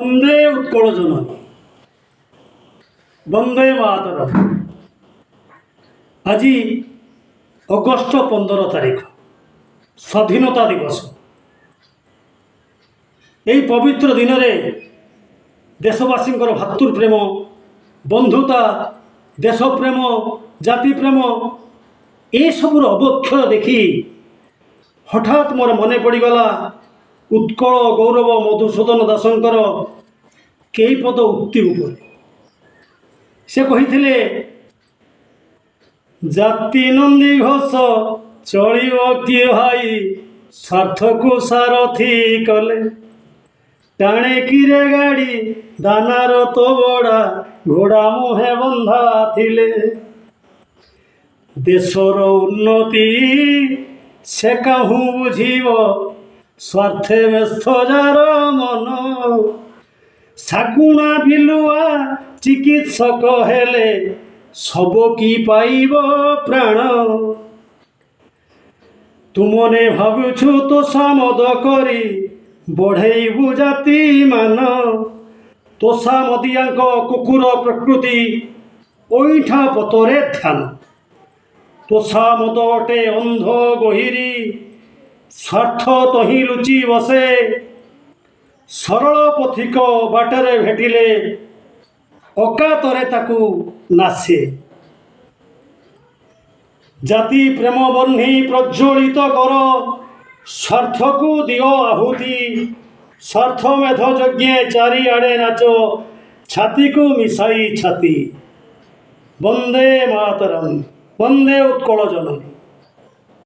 বন্দে উৎকল জননী, বন্দে মাতরম। আজি অগস্ট 15 তারিখ, স্বাধীনতা দিবস। এই পবিত্র দিନରେ দেশবাসীଙ୍କର ଭାତୃପ୍ରେମ, ବନ୍ଧୁତା, ଦେଶପ୍ରେମ, ଜାତିପ୍ରେମ ଏସବୁର ଅବକ୍ଷୟ ଦେଖି ହଠାତ୍ ମୋର ମନେ ପଡ଼ିଗଲା ଉତ୍କଳ ଗୌରବ ମଧୁସୂଦନ ଦାସଙ୍କର କେଇପଦ ଉକ୍ତି ଉପରେ। ସେ କହିଥିଲେ, ଜାତି ନନ୍ଦୀ ଘୋଷ ଚଳିବ କିଏ ଭାଇ, ସ୍ୱାର୍ଥକୁ ସାରଥି କଲେ। ଟାଣେ କିରେ ଗାଡ଼ି ଦାନାର ତ ବଡ଼ା, ଘୋଡ଼ା ମୁହେ ବନ୍ଧା ଥିଲେ। ଦେଶର ଉନ୍ନତି ସେ କାହୁଁ ବୁଝିବ, ସ୍ୱାର୍ଥେ ବ୍ୟସ୍ତ ଯାର ମନ। ଶାଗୁଣା ବିଲୁଆ ଚିକିତ୍ସକ ହେଲେ, ଶବ କି ପାଇବ ପ୍ରାଣ। ତୁମନେ ଭାବୁଛୁ ତୋଷାମଦ କରି, ବଢ଼େଇବୁ ଜାତି ମାନ। ତୋଷାମଦିଆଙ୍କ କୁକୁର ପ୍ରକୃତି, ଅଇଁଠା ପତରେ ଧ୍ୟାନ। ତୋଷାମଦ ଅଟେ ଅନ୍ଧ ଗହିରୀ, ସ୍ୱାର୍ଥ ତହିଁ ଲୁଚି ବସେ। ସରଳ ପଥିକ ବାଟରେ ଭେଟିଲେ, ଅକାତରେ ତାକୁ ନାସେ। ଜାତି ପ୍ରେମ ବହ୍ନି ପ୍ରଜ୍ୱଳିତ କର, ସ୍ୱାର୍ଥକୁ ଦିଅ ଆହୁତି। ସ୍ୱାର୍ଥ ମେଧ ଯଜ୍ଞେ ଚାରିଆଡ଼େ ନାଚ, ଛାତିକୁ ମିଶାଇ ଛାତି। ବନ୍ଦେ ମାତରମ୍, ବନ୍ଦେ ଉତ୍କଳ ଜନନୀ।